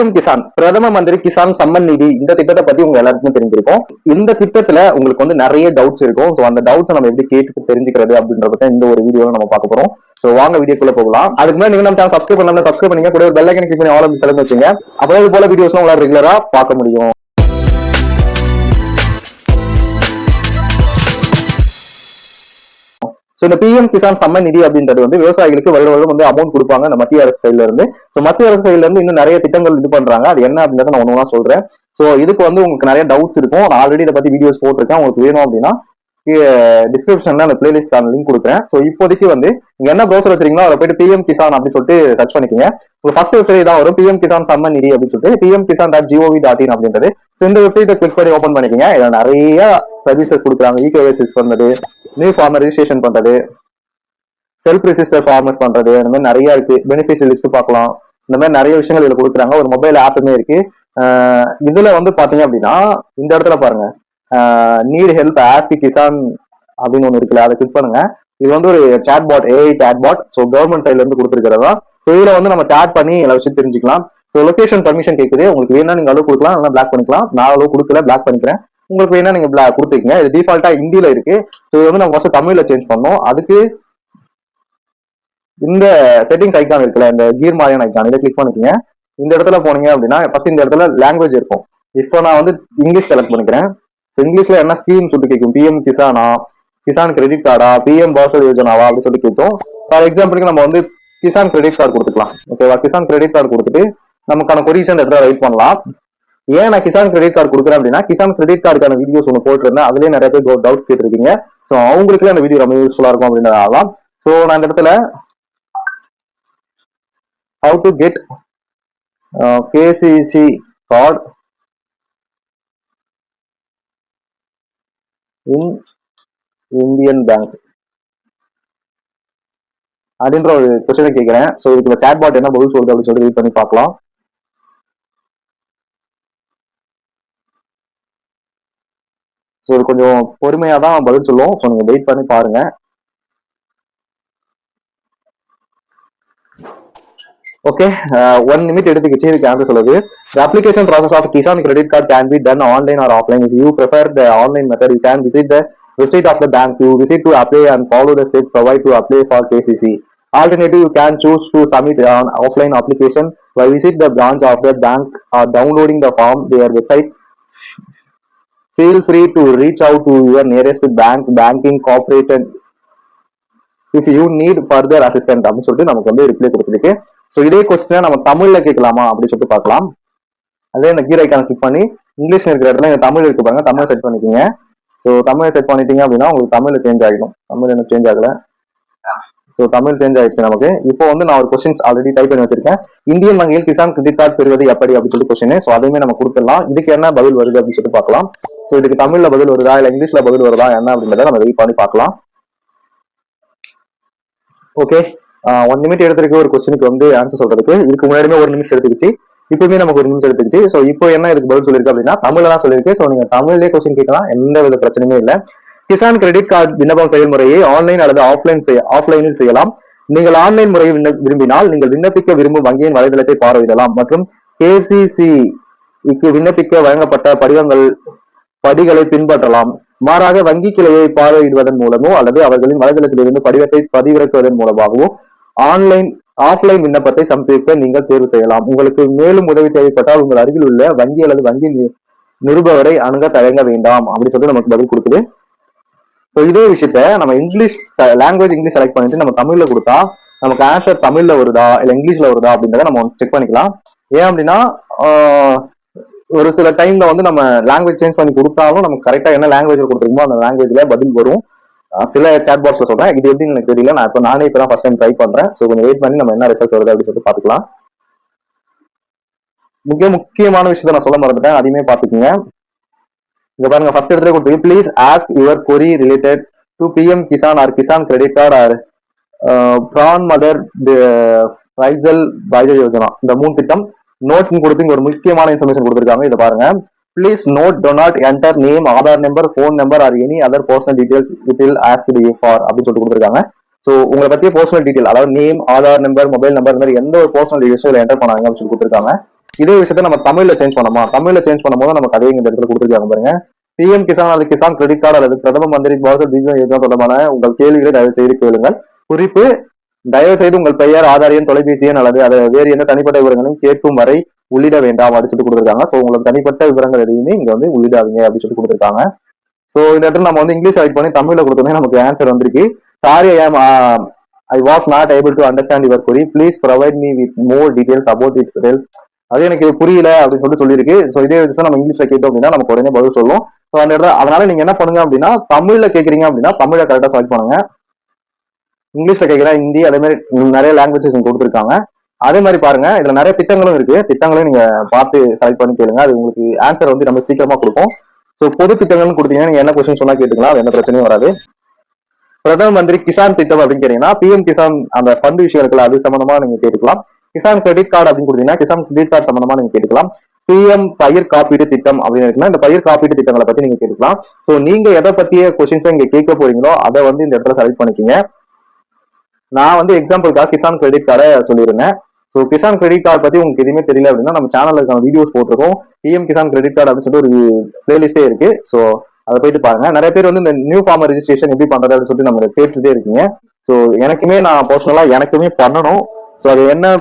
PM Kisan பிரதம மந்திரி Kisan summon நிதி இந்த திட்டத்தை பத்தி உங்க எல்லாருக்குமே தெரிஞ்சிருக்கும். இந்த திட்டத்துல உங்களுக்கு வந்து நிறைய டவுட்ஸ் இருக்கும். ஸோ அந்த டவுட்ஸ் நம்ம எப்படி கேட்டு தெரிஞ்சுக்கிறது அப்படின்றத இந்த ஒரு வீடியோல நம்ம பார்க்க போறோம். ஸோ வாங்க வீடியோக்குள்ள போகலாம். அதுக்கு முன்னாடி நீங்க நம்ம சேனல் சப்ஸ்கிரைப் பண்ணலாம், சப்ஸ்கிரைப் பண்ணீங்க கூட பெல் ஐக்கன் கிளிக் பண்ணி ஆல் ஆப்ஷன் செலக்ட் வச்சுங்க. அப்போ இது போல வீடியோஸ் உங்களால ரெகுலரா பார்க்க முடியும். இந்த பிஎம் கிசான் சம்மன் நிதி அப்படின்றது வந்து விவசாயிகளுக்கு வருடம் வந்து அமௌண்ட் கொடுப்பாங்க அந்த மத்திய அரசு சைட்ல இருந்து. மத்திய அரசு சைட்ல இருந்து இன்னும் நிறைய திட்டங்கள் இது பண்றாங்க. அது என்ன அப்படின்றத நான் ஒண்ணு சொல்றேன். சோ இதுக்கு வந்து உங்களுக்கு நிறைய டவுட்ஸ் இருக்கும். நான் ஆல்ரெடி இதை பத்தி வீடியோஸ் போட்டிருக்கேன். உங்களுக்கு வேணும் அப்படின்னா டிஸ்கிரிப்ஷன்ல அந்த பிளேலிஸ்ட் லிங்க் கொடுக்குறேன். ஸோ இப்போதைக்கு வந்து நீங்க என்ன ப்ரௌசர் வச்சிருக்கீங்களோ அதை போயிட்டு பிஎம் கிசான் அப்படின்னு சொல்லிட்டு சர்ச் பண்ணிக்கோங்க. உங்களுக்கு ஃபர்ஸ்ட் வெப்சைட் தான் வரும், பிஎம் கிசான் சம்மன் நிதி அப்படின்னு சொல்லிட்டு pmkisan.gov.in அப்படின்றது. இந்த வெப்சைட்டை கிளிக் பண்ணி ஓப்பன் பண்ணிக்கோங்க. இதுல நிறைய சர்வீசஸ் கொடுக்குறாங்க. இகேஒய்சி பண்றது, நியூ ஃபார்மர் ரிஜிஸ்ட்ரேஷன் பண்றது, செல்ஃப் ரிஜிஸ்டர் ஃபார்மர்ஸ் பண்றது, இந்த மாதிரி நிறைய இருக்கு. பெனிஃபிட்ஸ் லிஸ்ட் பார்க்கலாம். இந்த மாதிரி நிறைய விஷயங்கள் இதுல கொடுக்குறாங்க. ஒரு மொபைல் ஆப்புமே இருக்கு. இதுல வந்து பாத்தீங்க அப்படின்னா இந்த இடத்துல பாருங்க, நீட் ஹெல்ப் ஆஸ்க் கிசான் அப்படின்னு ஒண்ணு இருக்குல்ல, அதை கிளிக் பண்ணுங்க. இது வந்து ஒரு சாட் பாட், ஏஐ சாட் பாட். ஸோ கவர்மெண்ட் சைட்ல இருந்து கொடுத்துருக்கிறதா. ஸோ இதுல வந்து நம்ம சாட் பண்ணி எல்லா விஷயம் தெரிஞ்சுக்கலாம். ஸோ லொகேஷன் பர்மிஷன் கேட்குது. உங்களுக்கு வேணா நீங்க அளவு கொடுக்கலாம், நல்லா பிளாக் பண்ணிக்கலாம். நான் அளவு கொடுக்கல, பிளாக் பண்ணிக்கிறேன். உங்களுக்கு வேணா நீங்க கொடுத்துக்கீங்க. இது டிஃபால்ட்டா ஹிந்தியில இருக்கு. ஸோ இது வந்து நம்ம ஃபர்ஸ்ட் தமிழ்ல சேஞ்ச் பண்ணோம். அதுக்கு இந்த செட்டிங்ஸ் ஐக்கான் இருக்குல்ல, இந்த கீர் மாதிரியான ஐக்கான், இதை கிளிக் பண்ணிக்கோங்க. இந்த இடத்துல போனீங்க அப்படின்னா ஃபர்ஸ்ட் இந்த இடத்துல லாங்குவேஜ் இருக்கும். இப்போ நான் வந்து இங்கிலீஷ் செலக்ட் பண்ணிக்கிறேன். ஸோ இங்கிலீஷ்ல என்ன ஸ்கீம் சொல்லிட்டு கேட்கும், பிஎம் கிசானா, கிசான் கிரெடிட் கார்டா, பிஎம் பாசல் யோஜனாவா அப்படின்னு சொல்லி கேட்கும். ஃபார் எக்ஸாம்பிளுக்கு நம்ம வந்து கிசான் கிரெடிட் கார்டு கொடுத்துக்கலாம். ஓகேவா, கிசான் கிரெடிட் கார்டு கொடுத்துட்டு நமக்கான கொரிஷன் இடத்துல ரைட் பண்ணலாம். ஏன் நான் கிசான் கிரெடிட் கார்டு கொடுக்குறேன் அப்படின்னா, கிசான் கிரெடிட் கார்டுக்கான வீடியோஸ் ஒன்று போட்டிருந்தேன். அதுலேயே நிறைய பேர் டவுட்ஸ் கேட்டிருக்கீங்க. ஸோ அவங்களுக்கு அந்த வீடியோ ரொம்ப யூஸ்ஃபுல்லா இருக்கும் அப்படின்றதால ஸோ நான் இந்த இடத்துல how to get KCC card in Indian Bank அப்படின்ற ஒரு கொஸ்டினை கேட்கிறேன். ஸோ இதுக்கு சாட் பாட் என்ன பதில் சொல்லுது அப்படின்னு சொல்லி வெயிட் பண்ணி பார்க்கலாம். ஸோ இது கொஞ்சம் பொறுமையா தான் பதில் சொல்லுவோம். ஸோ நீங்க வெயிட் பண்ணி பாருங்க. ஓகே, 1 நிமிட் எடுத்துக்கிச்சு. இதுக்கு ஆன்சர் சொல்லுது, the application process of Kisan credit card can be done online or offline. If you prefer the online method, you can visit the website of the bank you visit to apply and follow the steps provided to apply for KCC. Alternative, you can choose to submit an offline application by visit the branch of the bank or downloading the form their website. Feel free to reach out to your nearest banking cooperative if you need further assistance அப்படின்னு சொல்லிட்டு நமக்கு வந்து reply கொடுத்துருக்கு. So இதே கொஸ்டினை நம்ம தமிழ்ல கேட்கலாமா அப்படின்னு சொல்லிட்டு பார்க்கலாம். அதே இந்த கீர் ஐக்கான கிளிக் பண்ணி இங்கிலீஷ் இருக்கிற இடத்துல இந்த தமிழ் இருக்கு பாருங்க, தமிழ் செட் பண்ணிக்கோங்க. ஸோ தமிழ் செட் பண்ணிட்டீங்க அப்படின்னா உங்களுக்கு தமிழ்ல சேஞ்ச் ஆகிடும். தமிழ் என்ன சேஞ்ச் ஆகல. ஸோ தமிழ் சேஞ்ச் ஆயிடுச்சு நமக்கு. இப்போ வந்து நான் ஒரு கொஸ்டின்ஸ் ஆல்ரெடி டைப் பண்ணி வச்சிருக்கேன். இந்தியன் வங்கியில் கிசான் கிரெடிட் கார்டு பெறுவது எப்படி அப்படின்னு சொல்லி கொஸ்டின். ஸோ அதையுமே நம்ம கொடுத்துடலாம். இதுக்கு என்ன பதில் வருது அப்படின்னு சொல்லிட்டு பார்க்கலாம். ஸோ இதுக்கு தமிழ்ல பதில் வருதா இல்ல இங்கிலீஷ்ல பதில் வருதா என்ன அப்படின்றத நம்ம வெயிட் பண்ணி பார்க்கலாம். ஓகே, 1 நிமிட் எடுத்திருக்கு ஒரு கொஸ்டினுக்கு வந்து ஆன்சர் சொல்றதுக்கு. இதுக்கு முன்னாடியுமே 1 நிமிஷம் எடுத்துக்கிச்சு, இப்பவுமே நமக்கு 1 நிமிஷம் எடுத்துக்கிச்சு. ஸோ இப்போ என்ன இதுக்கு பதில் சொல்லிருக்கு அப்படின்னா தமிழ்ல தான் சொல்லியிருக்கு. ஸோ நீங்க தமிழ்லேயே கொஸ்டின் கேட்கலாம், எந்த வித பிரச்சனையுமே இல்லை. கிசான் கிரெடிட் கார்டு விண்ணப்பம் செயல்முறையை ஆன்லைன் அல்லது ஆஃப்லைனில் செய்யலாம். நீங்கள் ஆன்லைன் முறையை விரும்பினால் நீங்கள் விண்ணப்பிக்க விரும்பும் வங்கியின் வலைதளத்தை பார்வையிடலாம் மற்றும் KCC-க்கு விண்ணப்பிக்க வழங்கப்பட்ட படிகளை பின்பற்றலாம். மாறாக வங்கி கிளையை பார்வையிடுவதன் மூலமோ அல்லது அவர்களின் வலைதளத்திலிருந்து படிவத்தை பதிவிறக்குவதன் மூலமாகவோ ஆஃப்லைன் விண்ணப்பத்தை சமர்ப்பிக்க நீங்கள் தேர்வு செய்யலாம். உங்களுக்கு மேலும் உதவி தேவைப்பட்டால் உங்கள் அருகில் உள்ள வங்கி அல்லது வங்கி நிருபவரை அணுக தயங்க வேண்டாம் அப்படின்னு சொல்லி நமக்கு பதில் கொடுக்குது. ஸோ இதே விஷயத்த நம்ம இங்கிலீஷ் லாங்குவேஜ் இங்கிலீஷ் செலக்ட் பண்ணிட்டு நம்ம தமிழ்ல கொடுத்தா நமக்கு ஆன்சர் தமிழ்ல வருதா இல்ல இங்கிலீஷ்ல வருதா அப்படின்றத நம்ம செக் பண்ணிக்கலாம். ஏன் அப்படின்னா ஒரு சில டைம்ல வந்து நம்ம லாங்குவேஜ் சேஞ்ச் பண்ணி கொடுத்தாலும் நமக்கு கரெக்டா என்ன லாங்குவேஜ் கொடுத்துருக்கோமோ அந்த லாங்குவேஜ்ல பதில் வரும். சில சாட் பாக்ஸ்ல சொல்றேன், இது எப்படின்னு எனக்கு தெரியல. நானே இப்பதான் ஃபர்ஸ்ட் டைம் ட்ரை பண்றேன். ஸோ கொஞ்சம் வெயிட் பண்ணி நம்ம என்ன ரிசல்ட் வருது அப்படின்னு சொல்லிட்டு பாத்துக்கலாம். முக்கியமான விஷயத்த நான் சொல்ல மறந்துட்டேன், அதையுமே பாத்துக்கோங்க. இங்க பாருங்க, ஃபர்ஸ்ட் இடத்துல கொடுத்து please ask your query related to PM Kisan or Kisan credit card or பிரான் மதர் ரைசல் பாய்ஜல் யோஜனா, இந்த 3 திட்டம் நோட் கொடுத்து இங்க ஒரு முக்கியமான இன்ஃபர்மேஷன் கொடுத்துருக்காங்க. இதை பாருங்க, please note do not enter name, Aadhaar number, phone number or any other personal details it will ask you for அப்படின்னு சொல்லிட்டு கொடுத்துருக்காங்க. ஸோ உங்களை பத்திய பர்சனல் டீடைல், அதாவது name, Aadhaar number, mobile number, இந்த மாதிரி எந்த ஒரு பர்சனல் டீடைல்ஸும் இதில் என்டர் பண்ணாங்க அப்படின்னு சொல்லி கொடுத்துருக்காங்க. இதே விஷயத்த நம்ம தமிழ்ல சேஞ்ச் பண்ணோமா, தமிழ்ல சேஞ்ச் பண்ணும்போது நமக்கு அதே இந்த இடத்துல கொடுத்துருக்காங்க பாருங்க. பிஎம் கிசான் அல்லது கிசான் கிரெடிட் கார்டு அல்லது பிரதம மந்திரி பாசல் பீஜா யோஜனா தொடர்பான உங்கள் கேள்விகளை தயவு செய்து கேளுங்கள். குறிப்பு: தயவு செய்து உங்கள் பெயர், ஆதார் எண், தொலைபேசி எண் அல்லது அதை வேறு எந்த தனிப்பட்ட விவரங்களையும் கேட்கும் வரை உள்ளிட வேண்டாம் அப்படின்னு சொல்லி கொடுத்துருக்காங்க. ஸோ உங்களுக்கு தனிப்பட்ட விவரங்கள் எதையுமே இங்க வந்து உள்ளிடாதீங்க அப்படின்னு சொல்லி கொடுத்துருக்காங்க. ஸோ இந்த இடத்துல நம்ம வந்து இங்கிலீஷ் செலக்ட் பண்ணி தமிழ்ல கொடுத்தோன்னே நமக்கு ஆன்சர் வந்திருக்கு. Sorry, I was not able to understand your query. Please provide me with more details about it's help. அது எனக்கு புரியல அப்படின்னு சொல்லியிருக்கு. ஸோ இதே விஷயம் நம்ம இங்கிலீஷ்ல கேட்டோம் அப்படின்னா நமக்கு உடனே பதில் சொல்லும். ஸோ அந்த இடத்துல அதனால நீங்க என்ன பண்ணுங்க அப்படின்னா, தமிழ்ல கேட்குறீங்க அப்படின்னா தமிழை கரெக்டாக செலக்ட் பண்ணுங்க. இங்கிலீஷ்ல கேட்குறா ஹிந்தி, அதே மாதிரி நிறைய லாங்குவேஜஸ் கொடுத்துருக்காங்க. அதே மாதிரி பாருங்க, இதுல நிறைய திட்டங்களும் இருக்கு. திட்டங்களையும் நீங்க பார்த்து செலக்ட் பண்ணி கேளுங்க. அது உங்களுக்கு ஆன்சர் வந்து நம்ம சீக்கிரமா கொடுக்கும். ஸோ பொது திட்டங்கள்னு கொடுத்தீங்கன்னா நீங்க என்ன கொஸ்டின் சொன்னா கேட்டுக்கலாம், அது எந்த பிரச்சனையும் வராது. பிரதம மந்திரி கிசான் திட்டம் அப்படின்னு கேட்டீங்கன்னா பிஎம் கிசான் அந்த ஃபண்ட் விஷயம் இருக்குல்ல, அது சம்பந்தமா நீங்க கேட்டுக்கலாம். கிசான் கிரெடிட் கார்டு அப்படின்னு கொடுத்தீங்கன்னா கிசான் கிரெடிட் கார்டு சம்பந்தமா நீங்க கேட்டுக்கலாம். பிஎம் பயிர் காப்பீடு திட்டம் அப்படின்னு இருக்குன்னா இந்த பயிர் காப்பீடு திட்டங்களை பத்தி நீங்க கேட்டுக்கலாம். ஸோ நீங்க எதை பத்திய கொஸ்டின்ஸ் இங்க கேட்க போறீங்களோ அதை வந்து இந்த இடத்துல செலக்ட் பண்ணிக்கீங்க. நான் வந்து எக்ஸாம்பிளுக்காக கிசான் கிரெடிட் கார்டை சொல்லியிருந்தேன். ஸோ கிசான் கிரெடிட் கார்டு பத்தி உங்களுக்கு எதுவுமே தெரியல அப்படின்னா நம்ம சேனல்ல இருக்க வீடியோஸ் போட்டிருக்கோம். பிஎம் கிசான் கிரெடிட் கார்டு அப்படின்னு சொல்லிட்டு ஒரு பிளேலிஸ்டே இருக்கு. ஸோ அதை போயிட்டு பாருங்க. நிறைய பேர் வந்து இந்த நியூ ஃபார்மர் ரெஜிஸ்ட்ரேஷன் எப்படி பண்றது அப்படின்னு சொல்லிட்டு நம்ம கேட்டுட்டே இருக்கீங்க. ஸோ எனக்குமே நான் பர்சனலா எனக்குமே பண்ணணும். ஸோ அது என்ன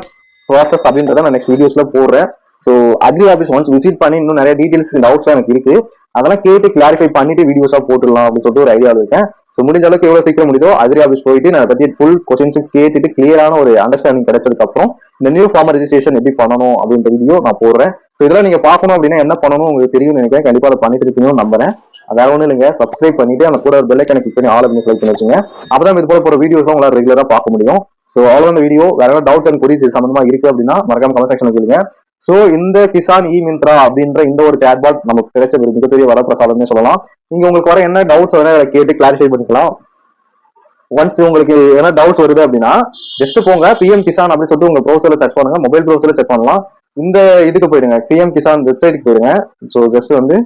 ப்ராசஸ் அப்படின்றத நான் நெக்ஸ்ட் வீடியோஸ்ல போடுறேன். So agri office once visit பண்ணி இன்னும் நிறைய டீடைல்ஸ் டவுட்ஸ் எனக்கு இருக்கு, அதெல்லாம் கேட்டு கிளாரிஃபை பண்ணிட்டு வீடியோஸா போட்டுடலாம் அப்படின்னு சொல்லிட்டு ஒரு ஐடியா இருக்கேன். ஸோ முடிஞ்ச அளவுக்கு எவ்வளவு சீக்கிரம் முடியுதோ அக்ரி ஆஃபீஸ் போயிட்டு நான் பத்தி ஃபுல் கொஸ்டின்ஸ் கேட்டுட்டு கிளியரான ஒரு அண்டர்ஸ்டாண்டிங் கிடைச்சதுக்கு அப்புறம் இந்த நியூ ஃபார்மர் ரெஜிஸ்ட்ரேஷன் எப்படி பண்ணணும் அப்படின்ற வீடியோ நான் போடுறேன். ஸோ இதெல்லாம் நீங்க பார்க்கணும் அப்படின்னா என்ன பண்ணணும் உங்களுக்கு தெரியும் நினைக்கிறேன். கண்டிப்பா அதை பண்ணிட்டு இருக்கீங்கன்னு நம்புறேன். அதாவது ஒண்ணு இல்லைங்க, சப்ஸ்கிரைப் பண்ணிட்டு அந்த கூட ஒரு பெல் ஐகானை கிளிக் பண்ணி ஆல் அப்படின்னு செலக்ட் பண்ணி வச்சுங்க. அப்பதான் இது போல போற வீடியோஸ் உங்களால ரெகுலரா பார்க்க முடியும். ஸோ அவ்வளவு இந்த வீடியோ. வேற ஏதாவது டவுட்ஸ் அண்ட் queries சம்பந்தமா இருக்கு அப்படின்னா மறக்காம கமெண்ட் செக்ஷன்ல கேளுங்க. சோ இந்த கிசான் இ மிந்த்ரா அப்படின்ற இந்த ஒரு சேட்பாட் நமக்கு கிடைச்ச ஒரு மிகப்பெரிய வரப்பிரசாதம்னு சொல்லலாம். நீங்க உங்களுக்கு வர என்ன டவுட்ஸ் வேணா கேட்டு கிளாரிஃபை பண்ணிக்கலாம். ஒன்ஸ் உங்களுக்கு என்ன டவுட்ஸ் வருது அப்படின்னா ஜஸ்ட் போங்க பிஎம் கிசான் அப்படின்னு சொல்லிட்டு உங்க ப்ரௌசர்ல செக் பண்ணுங்க, மொபைல் ப்ரௌசர்ல செக் பண்ணலாம். இந்த இதுக்கு போயிடுங்க, பிஎம் கிசான் வெப்சைட்டுக்கு போயிடுங்க. ஸோ ஜஸ்ட் வந்து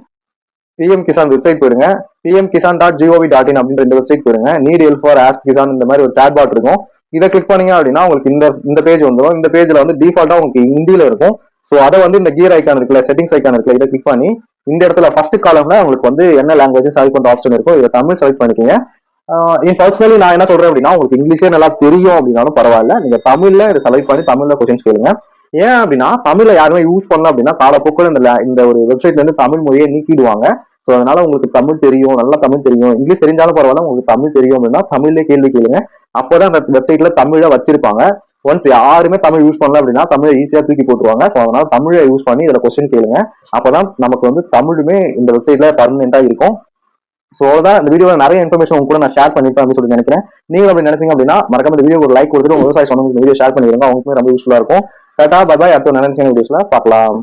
பிஎம் கிசான் வெப்சைட் போயிடுங்க, pmkisan.gov.in அப்படின்ற இந்த வெப்சைட் போயிடுங்க. Need help for ask Kisan இந்த மாதிரி ஒரு சேட்பாட் இருக்கும். இதை கிளிக் பண்ணீங்க அப்படின்னா உங்களுக்கு இந்த பேஜ் வந்துடும். இந்த பேஜ்ல வந்து டிஃபால்ட்டா உங்களுக்கு ஹிந்தியில இருக்கும். ஸோ அதை வந்து இந்த கியர் ஐக்கான் இருக்குல்ல, செட்டிங்ஸ் ஐக்கான் இருக்குல்ல, இதை கிளிக் பண்ணி இந்த இடத்துல ஃபர்ஸ்ட் காலம்ல உங்களுக்கு வந்து என்ன லாங்குவேஜ் செலக்ட் பண்ற ஆப்ஷன் இருக்கும், இதை தமிழ் செலக்ட் பண்ணிக்கோங்க. பர்சனலி நான் என்ன சொல்றேன் அப்படின்னா உங்களுக்கு இங்கிலீஷே நல்லா தெரியும் அப்படின்னாலும் பரவாயில்ல, நீங்க தமிழ்ல இதை செலக்ட் பண்ணி தமிழ்ல கொஸ்டின்ஸ் கேளுங்க. ஏன் அப்படின்னா தமிழ்ல யாருமே யூஸ் பண்ணல அப்படின்னா காலப்போக்கில் இந்த ஒரு வெப்சைட்ல இருந்து தமிழ் மொழியை நீக்கிடுவாங்க. ஸோ அதனால உங்களுக்கு தமிழ் தெரியும், நல்லா தமிழ் தெரியும், இங்கிலீஷ் தெரிஞ்சாலும் பரவாயில்ல, உங்களுக்கு தமிழ் தெரியும் அப்படின்னா தமிழ்ல கேள்வி கேளுங்க. அப்போதான் அந்த வெப்சைட்ல தமிழை வச்சிருப்பாங்க. ஒன்ஸ் யாருமே தமிழ் யூஸ் பண்ணல அப்படின்னா தமிழை ஈஸியா தூக்கி போட்டுருவாங்க. ஸோ அதனால தமிழை யூஸ் பண்ணி இதுல கொஸ்டின் கேளுங்க. அப்பதான் நமக்கு வந்து தமிழுமே இந்த வெப்சைட்ல பர்மனெண்டா இருக்கும். ஸோ அதான் இந்த வீடியோல நிறைய இன்ஃபர்மேஷன் உங்க கூட நான் ஷேர் பண்ணிப்பேன் அப்படின்னு சொல்லி நினைக்கிறேன். நீங்க அப்படி நினைச்சீங்க அப்படின்னா மறக்காம இந்த வீடியோ ஒரு லைக் கொடுத்துட்டு உங்க விவசாய சொன்ன வீடியோ ஷேர் பண்ணிடுங்க, அவங்களுக்குமே ரொம்ப யூஸ்ஃபுல்லா இருக்கும். Tata bye bye. அடுத்த நினைச்சீங்க வீடியோஸ்ல பார்க்கலாம்.